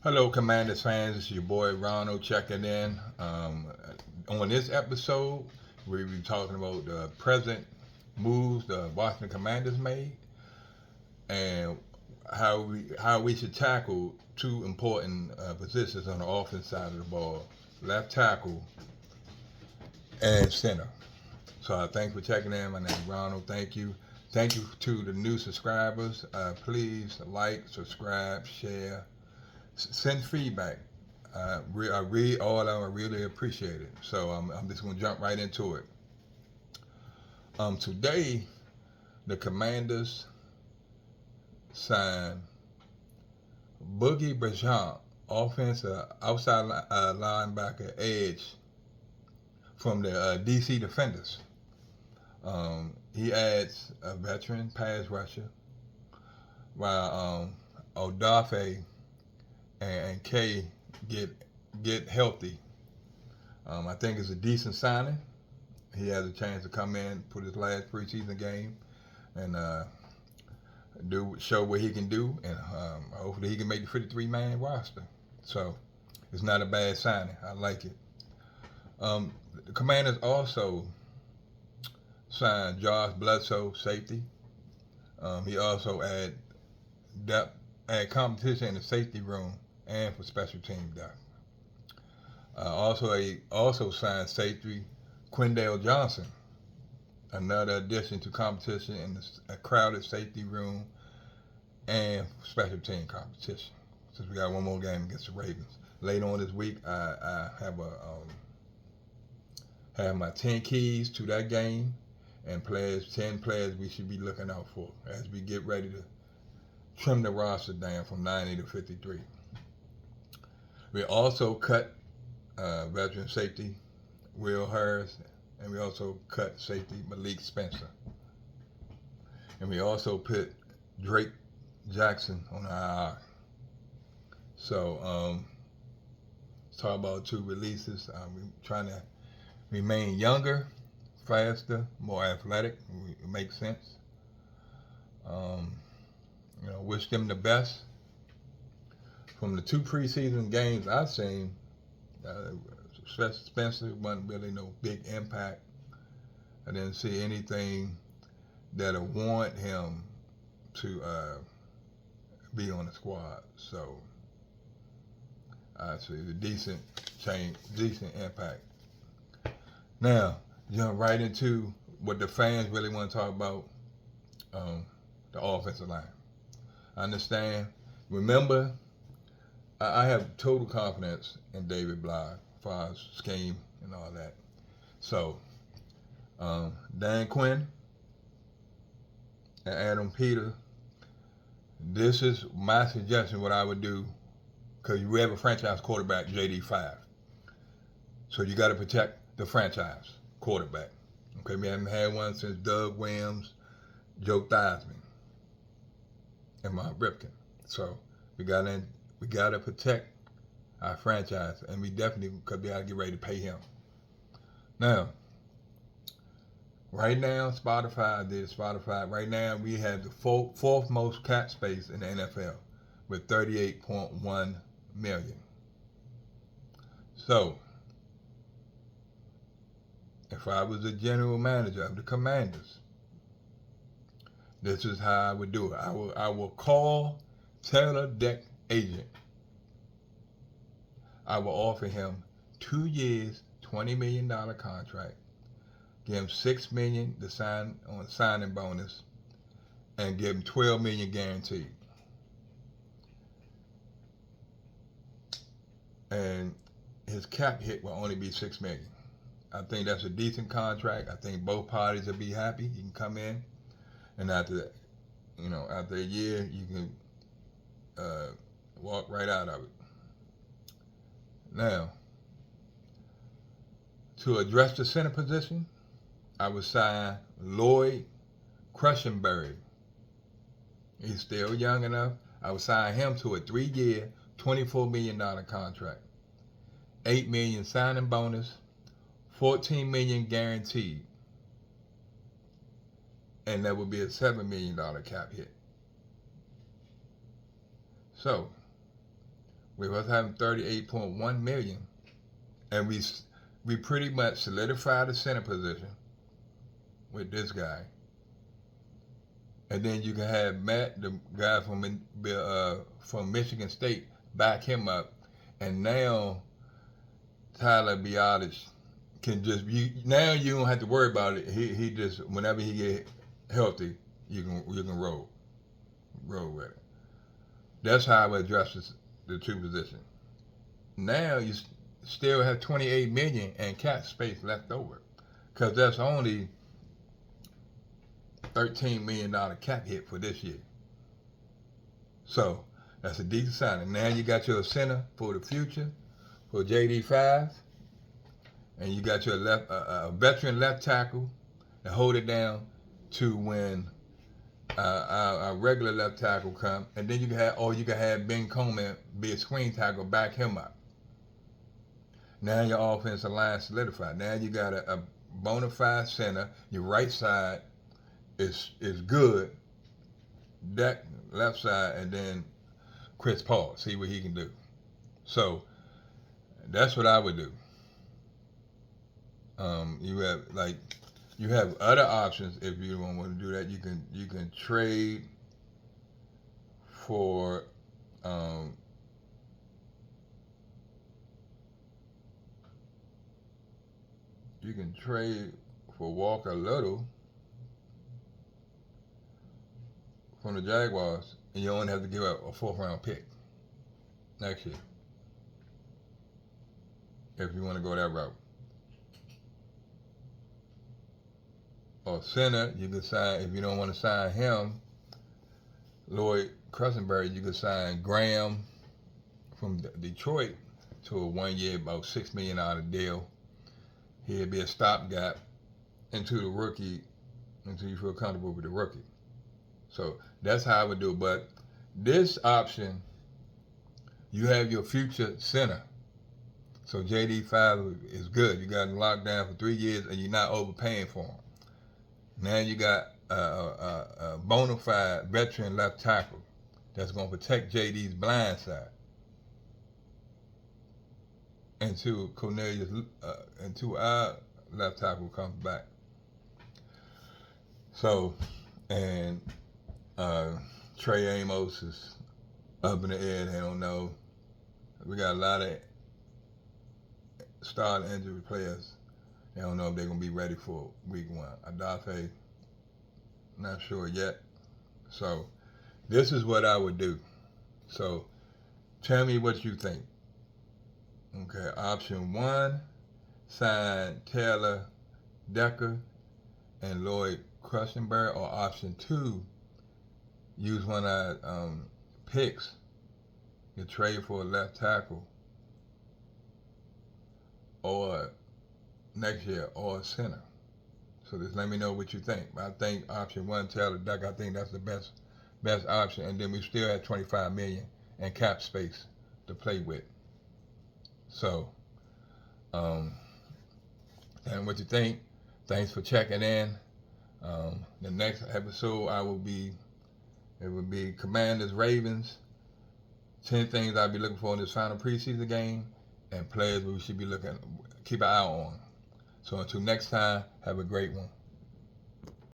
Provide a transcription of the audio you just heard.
Hello, Commanders fans. This is your boy Ronald checking in. On this episode, we'll be talking about the present moves the Washington Commanders made and how we should tackle two important positions on the offense side of the ball: left tackle and center. So thanks for checking in. My name is Ronald. Thank you. Thank you to the new subscribers. Please like, subscribe, share, send feedback. I read all of them. I really appreciate it. So I'm just going to jump right into it. Today, the Commanders signed Boogie Bajant, offensive outside linebacker edge from the DC Defenders. He adds a veteran pass rusher, while Odafe and Kay get healthy. I think it's a decent signing. He has a chance to come in, put his last preseason game, and do show what he can do, and hopefully he can make the 53-man roster. So it's not a bad signing. I like it. The Commanders also signed Josh Bledsoe, safety. He also depth, add competition in the safety room and for special team depth. Also signed safety Quindale Johnson, another addition to competition in a crowded safety room and special team competition. Since we got one more game against the Ravens later on this week, I have my 10 keys to that game and 10 players we should be looking out for as we get ready to trim the roster down from 90 to 53. We also cut veteran safety Will Harris, and we also cut safety Malik Spencer. And we also put Drake Jackson on IR. So let's talk about two releases. We're trying to remain younger, faster, more athletic. It makes sense. Um, wish them the best. From the two preseason games I've seen, Spencer wasn't really no big impact. I didn't see anything that'll warrant him to be on the squad. So I see a decent change, decent impact. Now, jump right into what the fans really want to talk about, the offensive line. I understand. Remember, I have total confidence in David Bly as far as scheme and all that. So, Dan Quinn and Adam Peter, this is my suggestion what I would do, because you have a franchise quarterback, JD5. So you got to protect the franchise quarterback. Okay, we haven't had one since Doug Williams, Joe Theismann, and Mark Ripken. So we got to protect our franchise, and we definitely could be able to get ready to pay him. Now, right now, Spotify. Right now, we have the fourth most cap space in the NFL with 38.1 million. So, if I was the general manager of the Commanders, this is how I would do it. I will call Taylor Deck agent. I will offer him 2 years, $20 million contract, give him $6 million to sign on signing bonus, and give him $12 million guaranteed. And his cap hit will only be $6 million. I think that's a decent contract. I think both parties will be happy. He can come in, and after a year, you can walk right out of it. Now, to address the center position, I would sign Lloyd Cushenberry. He's still young enough. I would sign him to a 3-year, $24 million contract. $8 million signing bonus, $14 million guaranteed. And that would be a $7 million cap hit. So, with us having 38.1 million, and we pretty much solidified the center position with this guy. And then you can have Matt, the guy from Michigan State, back him up, and now Tyler Biadasz can just now you don't have to worry about it. He just whenever he get healthy, you can roll with it. That's how I would address the two positions. Now you still have 28 million and cap space left over, because that's only $13 million cap hit for this year. So that's a decent signing. Now you got your center for the future for JD5, and you got your veteran left tackle to hold it down to when our regular left tackle come, and then you can have Ben Coleman be a screen tackle, back him up. Now your offensive line solidified. Now you got a bona fide center. Your right side is good. That left side, and then Chris Paul, see what he can do. So that's what I would do. You have other options if you don't want to do that. You can trade for Walker Little from the Jaguars, and you only have to give up a 4th round pick next year if you want to go that route. Or center, you can sign, if you don't want to sign him, Lloyd Cushenberry, you can sign Graham from Detroit to a 1 year, about $6 million deal. He'll be a stopgap into the rookie until you feel comfortable with the rookie. So that's how I would do it. But this option, you have your future center. So JD5 is good. You got him locked down for 3 years, and you're not overpaying for him. Now you got a bona fide veteran left tackle that's going to protect JD's blind side until until our left tackle comes back. So, and Trey Amos is up in the air. They don't know. We got a lot of starting injury players. They don't know if they're going to be ready for week 1. Adafe, not sure yet. So this is what I would do. So tell me what you think. Okay, option 1, sign Taylor Decker and Lloyd Cushenberry, or option 2, use one of our picks to trade for a left tackle or next year, or a center. So just let me know what you think. I think option 1, Taylor Decker, I think that's the best option, and then we still have 25 million in cap space to play with. So, and what you think? Thanks for checking in. The next episode it will be Commanders Ravens. 10 things I'll be looking for in this final preseason game, and players we should be keep an eye on. So until next time, have a great one.